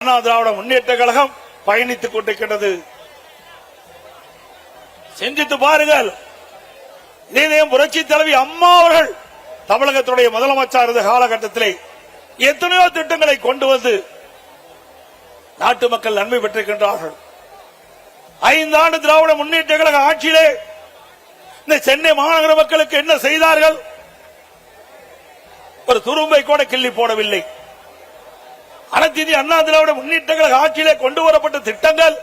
அண்ணா திராவிட முன்னேற்ற கழகம் பயணித்துக் கொண்டிருக்கிறது. சிந்தித்து பாருங்கள். இதயம் புரட்சி தலைவி அம்மா அவர்கள் தமிழகத்துடைய முதலமைச்சர் இருந்த காலகட்டத்திலே எத்தனையோ திட்டங்களை கொண்டு வந்து நாட்டு மக்கள் நன்மை பெற்றிருக்கின்றார்கள். 5 ஆண்டு திராவிட முன்னேற்ற கழக ஆட்சியிலே இந்த சென்னை மாநகர மக்களுக்கு என்ன செய்தார்கள்? ஒரு துரும்பை கூட கிள்ளி போடவில்லை. அனைத்து இந்திய அண்ணா திராவிட முன்னேற்ற கழக ஆட்சியிலே கொண்டு வரப்பட்ட திட்டங்கள்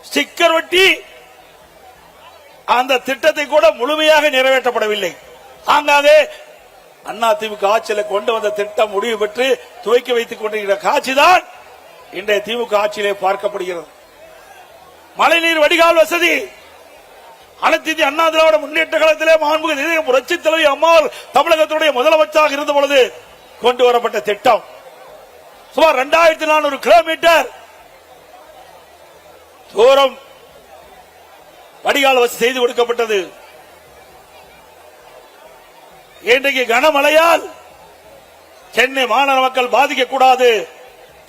ஸ்டிக்கர் ஒட்டி அந்த திட்டத்தை கூட முழுமையாக நிறைவேற்றப்படவில்லை. ஆங்காங்கே அண்ணா திமுக ஆட்சியில் கொண்டு வந்த திட்டம் முடிவு பெற்று துவக்கி வைத்துக் கொண்டிருக்கிற காட்சிதான் இன்றைய திமுக ஆட்சியிலே பார்க்கப்படுகிறது. மழைநீர் வடிகால் வசதி அனைத்து இந்திய அண்ணா திராவிட முன்னேற்ற கழகத்திலே மாண்புமிகு புரட்சி தலைவி அம்மாள் தமிழகத்துடைய முதலமைச்சராக இருந்த பொழுது கொண்டு வரப்பட்ட திட்டம் சுமார் 2400 கிலோமீட்டர் தூரம் வடிகால் வசதி செய்து கொடுக்கப்பட்டது. இன்றைக்கு கனமழையால் சென்னை மாநகர மக்கள் பாதிக்கக்கூடாது,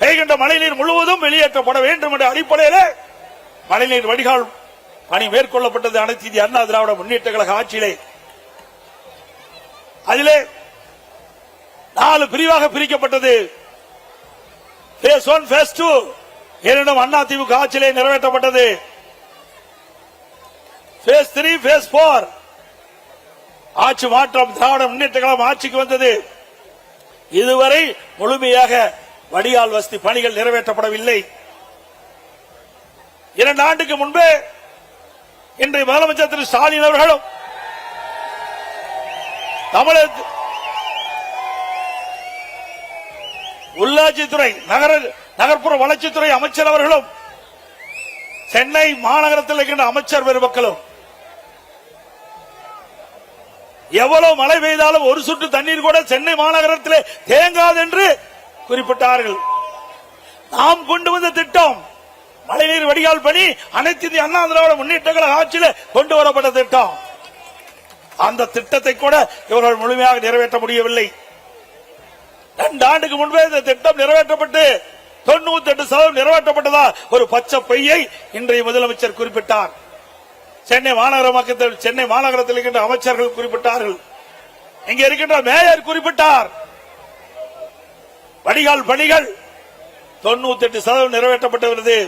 பெய்கின்ற மழைநீர் முழுவதும் வெளியேற்றப்பட வேண்டும் என்ற அடிப்படையில் மழைநீர் வடிகால் பணி மேற்கொள்ளப்பட்டது அனைத்து இந்திய அண்ணா திராவிட முன்னேற்ற கழக ஆட்சியிலே. அதிலே 4 பிரிவாக பிரிக்கப்பட்டது. Phase 1, Phase 2 இரண்டும் அண்ணா திமுக ஆட்சியிலே நிறைவேற்றப்பட்டது. Phase 3, Phase 4 ஆட்சி மாற்றம் திராவிட முன்னேற்ற கழகம் ஆட்சிக்கு வந்தது. இதுவரை முழுமையாக வடிகால் வசதி பணிகள் நிறைவேற்றப்படவில்லை. 2 ஆண்டுக்கு முன்பே இன்றைய முதலமைச்சர் திரு ஸ்டாலின் அவர்களும் தமிழக உள்ளாட்சித்துறை நகர்ப்புற வளர்ச்சித்துறை அமைச்சர் அவர்களும் சென்னை மாநகரத்தில் இருக்கின்ற அமைச்சர் பெருமக்களும் எவ்வளவு மழை பெய்தாலும் ஒரு சொட்டு தண்ணீர் கூட சென்னை மாநகரத்திலே தேங்காது என்று குறிப்பிட்டார்கள். நாம் கொண்டு வந்த திட்டம் மழைநீர் வடிகால் பணி அனைத்து இந்திய அண்ணா திராவிட முன்னேற்ற கழக ஆட்சியில் கொண்டு வரப்பட்ட திட்டம். அந்த திட்டத்தை கூட இவர்கள் முழுமையாக நிறைவேற்ற முடியவில்லை. 2 ஆண்டுக்கு முன்பே இந்த திட்டம் நிறைவேற்றப்பட்டு 98% நிறைவேற்றப்பட்டதா ஒரு பச்சை பொய்யை இன்றைய முதலமைச்சர் குறிப்பிட்டார். சென்னை மாநகரத்தில் இருக்கின்ற அமைச்சர்கள் குறிப்பிட்டார்கள். இங்கே இருக்கின்ற மேயர் குறிப்பிட்டார். வடிகால் பணிகள் 98% நிறைவேற்றப்பட்டுள்ளது.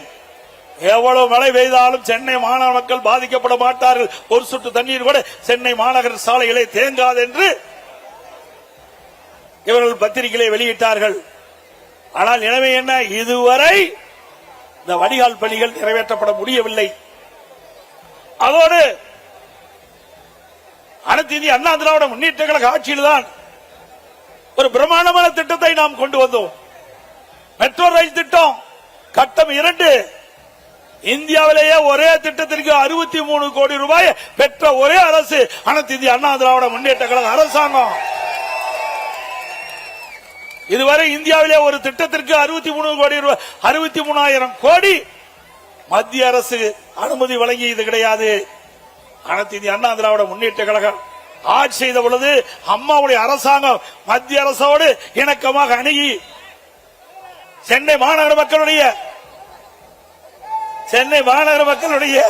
எவ்வளவு மழை பெய்தாலும் சென்னை மாநகர மக்கள் பாதிக்கப்பட மாட்டார்கள், ஒரு சொட்டு தண்ணீர் கூட சென்னை மாநகர சாலைகளை தேங்காது என்று இவர்கள் பத்திரிகைகளை வெளியிட்டார்கள். ஆனால் நிலைமை என்ன? இதுவரை இந்த வடிகால் பணிகள் நிறைவேற்றப்பட முடியவில்லை. அதோடு அனைத்து இந்திய அண்ணா திராவிட முன்னேற்ற கழக ஆட்சியில்தான் ஒரு பிரம்மாண்டமான திட்டத்தை நாம் கொண்டு வந்தோம். மெட்ரோ ரயில் திட்டம் கட்டம் 2 இந்தியாவிலேயே ஒரே திட்டத்திற்கு 63 கோடி ரூபாய் பெற்ற ஒரே அரசு அனைத்து இந்திய அண்ணா திராவிட முன்னேற்ற கழக அரசாங்கம். இதுவரை இந்தியாவிலே ஒரு திட்டத்திற்கு 63 கோடி ரூபாய் 63,000 கோடி மத்திய அரசு அனுமதி வழங்கியது கிடையாது. அனைத்து இந்திய அண்ணா திராவிட முன்னேற்ற கழகம் ஆட்சி செய்த பொழுது அம்மாவுடைய அரசாங்கம் மத்திய அரசோடு இணக்கமாக அணுகி சென்னை மாநகர மக்களுடைய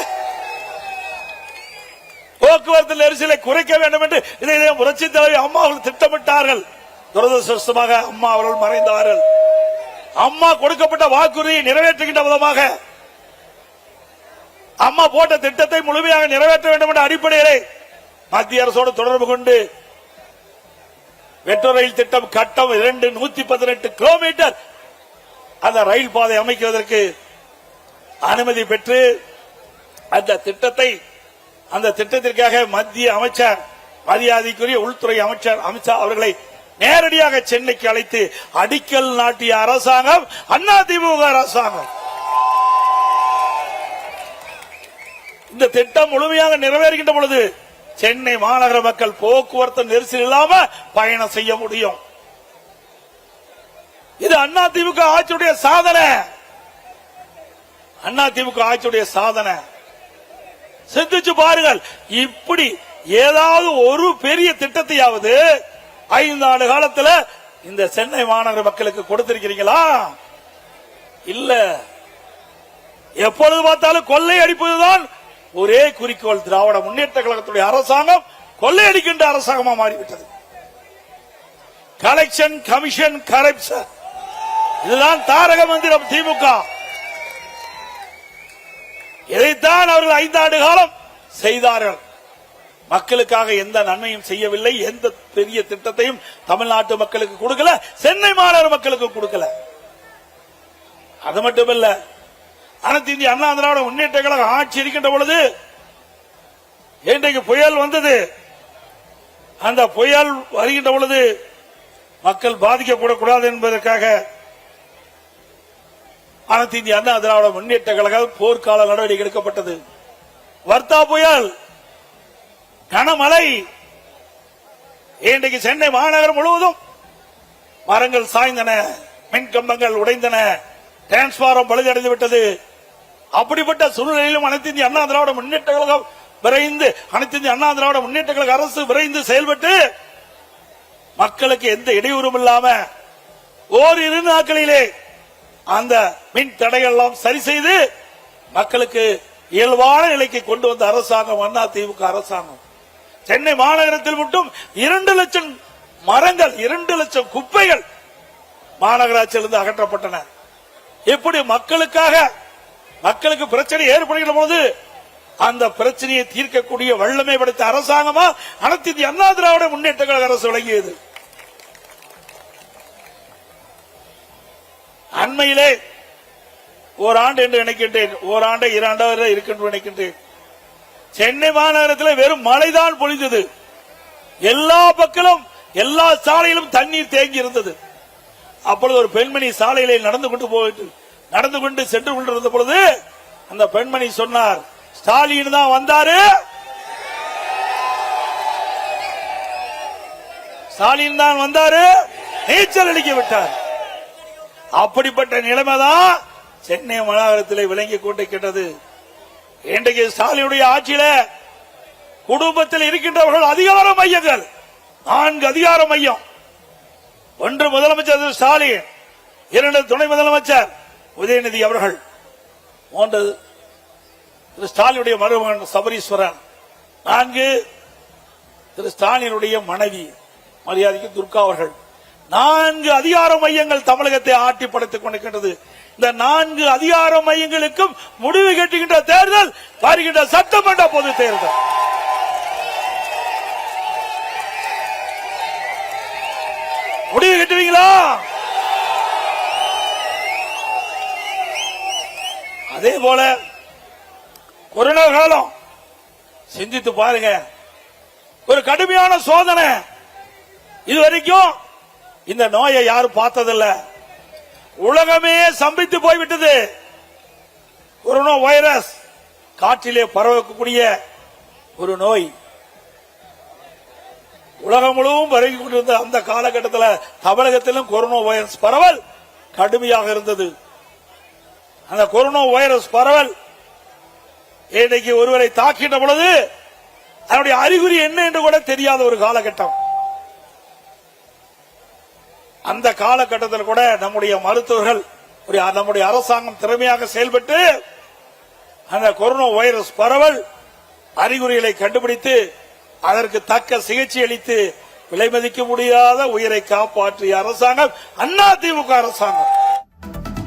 போக்குவரத்து நெரிசலை குறைக்க வேண்டும் என்று இதை புரட்சி தலைவி அம்மா அவர்கள் திட்டமிட்டார்கள். துரதிருஷ்டவசமாக அம்மா அவர்கள் மறைந்தார்கள். அம்மா கொடுக்கப்பட்ட வாக்குறுதியை நிறைவேற்றுகின்ற விதமாக அம்மா போட்ட திட்டத்தை முழுமையாக நிறைவேற்ற வேண்டும் என்ற அடிப்படையிலே மத்திய அரசோடு தொடர்பு கொண்டு மெட்ரோ ரயில் திட்டம் கட்டம் 2 118 கிலோமீட்டர் அந்த ரயில் பாதை அமைக்குவதற்கு அனுமதி பெற்று அந்த திட்டத்திற்காக மத்திய அமைச்சர் மரியாதைக்குரிய உள்துறை அமைச்சர் அமித்ஷா அவர்களை நேரடியாக சென்னைக்கு அழைத்து அடிக்கல் நாட்டிய அரசாங்கம் அண்ணா திமுக அரசாங்கம். இந்த திட்டம் முழுமையாக நிறைவேறுகின்ற பொழுது சென்னை மாநகர மக்கள் போக்குவரத்து நெரிசல் இல்லாம பயணம் செய்ய முடியும். இது அண்ணா திமுக ஆட்சியுடைய சாதனை. அண்ணா திமுக ஆட்சியுடைய சாதனை. சிந்திச்சு பாருங்கள். இப்படி ஏதாவது ஒரு பெரிய திட்டத்தையாவது 5 ஆண்டு காலத்தில் இந்த சென்னை மாநகர மக்களுக்கு கொடுத்திருக்கிறீங்களா? இல்ல. எப்பொழுது பார்த்தாலும் கொள்ளை அடிப்பதுதான் ஒரே குறிக்கோள். திராவிட முன்னேற்ற கழகத்துடைய அரசாங்கம் கொள்ளையடிக்கின்ற அரசாங்கமா மாறிவிட்டது. கலெக்ஷன், கமிஷன், கரப்ஷன், இதுதான் தாரக மந்திரம் திமுக. இதைத்தான் அவர்கள் 5 ஆண்டு காலம் செய்தார்கள். மக்களுக்காக எந்த நன்மையும் செய்யவில்லை. எந்த பெரிய திட்டத்தையும் தமிழ்நாட்டு மக்களுக்கு கொடுக்கல, சென்னை மாநகர மக்களுக்கு கொடுக்கல. அது மட்டுமல்ல, அனைத்து இந்திய அண்ணா திராவிட முன்னேற்ற கழகம் ஆட்சி இருக்கின்ற பொழுது இன்றைக்கு புயல் வந்தது. அந்த புயல் வருகின்ற பொழுது மக்கள் பாதிக்கப்படக்கூடாது என்பதற்காக அனைத்து இந்திய அண்ணா திராவிட முன்னேற்ற கழகம் போர்க்கால நடவடிக்கை எடுக்கப்பட்டது. வர்த்தா புயல், கனமழை, இன்றைக்கு சென்னை மாநகரம் முழுவதும் மரங்கள் சாய்ந்தன, மின் கம்பங்கள் உடைந்தன, டிரான்ஸ்பாரம் பழுதடைந்து விட்டது. அப்படிப்பட்ட சூழ்நிலையிலும் அனைத்து இந்திய அண்ணா திராவிட முன்னேற்ற கழகம் விரைந்து, அனைத்து இந்திய அண்ணா திராவிட முன்னேற்ற கழக அரசு விரைந்து செயல்பட்டு மக்களுக்கு எந்த இடையூறும் இல்லாம ஓரிரு நாட்களிலே அந்த மின் தடைகள் எல்லாம் சரி செய்து மக்களுக்கு இயல்பான நிலைக்கு கொண்டு வந்த அரசாங்கம் அண்ணா திமுக அரசாங்கம். சென்னை மாநகரத்தில் மட்டும் 2 லட்சம் மரங்கள், 2 லட்சம் குப்பைகள் மாநகராட்சியிலிருந்து அகற்றப்பட்டன. எப்படி மக்களுக்கு பிரச்சனை ஏற்படுகிற போது அந்த பிரச்சனையை தீர்க்கக்கூடிய வல்லமை படைத்த அரசாங்கமா அனைத்து இந்திய அண்ணா திராவிட முன்னேற்ற கழக அரசு விளங்கியது. அண்மையிலே ஓராண்டு என்று நினைக்கின்றேன், ஓராண்டு 2 ஆண்டு இருக்கின்ற நினைக்கின்றேன், சென்னை மாநகரத்தில் வெறும் மழைதான் பொழிந்தது. எல்லா பக்கமும் எல்லா சாலையிலும் தண்ணீர் தேங்கி இருந்தது. அப்பொழுது ஒரு பெண்மணி சாலையிலே நடந்து கொண்டு சென்று கொண்டிருந்த பொழுது அந்த பெண்மணி சொன்னார், ஸ்டாலின் தான் வந்தாரு, ஸ்டாலின் தான் வந்தாரு, நீச்சல் அடிக்க விட்டார். அப்படிப்பட்ட நிலைமைதான் சென்னை மாநகரத்தில் விளங்கி கொண்டிருக்கின்றது. இன்றைக்கு ஸ்டாலினுடைய ஆட்சியில குடும்பத்தில் இருக்கின்றவர்கள் அதிகார மையங்கள் 4 அதிகார மையம். 1 முதலமைச்சர் ஸ்டாலின், 2 துணை முதலமைச்சர் உதயநிதி அவர்கள், 3 திரு ஸ்டாலினுடைய மருமகன் சபரீஸ்வரன், 4 திரு ஸ்டாலினுடைய மனைவி மரியாதைக்கு துர்கா அவர்கள். 4 அதிகார மையங்கள் தமிழகத்தை ஆட்டி படைத்துக் கொண்டிருக்கின்றது. இந்த 4 அதிகார மையங்களுக்கும் முடிவு கட்டுகின்ற தேர்தல் வருகின்ற சட்டமன்ற பொது தேர்தல். முடிவு கட்டுவீங்களா? அதே போல கொரோனா காலம் சிந்தித்து பாருங்க, ஒரு கடுமையான சோதனை. இதுவரைக்கும் இந்த நோயை யாரும் பார்த்ததில்ல. உலகமே சம்பித்து போய்விட்டது. கொரோனா வைரஸ் காற்றிலே பரவக்கூடிய ஒரு நோய் உலகம் முழுவதும் பரவி கொண்டிருந்த அந்த காலகட்டத்தில் தமிழகத்திலும் கொரோனா வைரஸ் பரவல் கடுமையாக இருந்தது. அந்த கொரோனா வைரஸ் பரவல் இன்றைக்கு ஒருவரை தாக்கின்ற பொழுது அதனுடைய அறிகுறி என்ன என்று கூட தெரியாத ஒரு காலகட்டம். அந்த காலகட்டத்தில் கூட நம்முடைய மருத்துவர்கள், நம்முடைய அரசாங்கம் திறமையாக செயல்பட்டு அந்த கொரோனா வைரஸ் பரவல் அறிகுறிகளை கண்டுபிடித்து அதற்கு தக்க சிகிச்சை அளித்து விலை மதிக்க முடியாத உயிரை காப்பாற்றிய அரசாங்கம் அண்ணா திமுக அரசாங்கம்.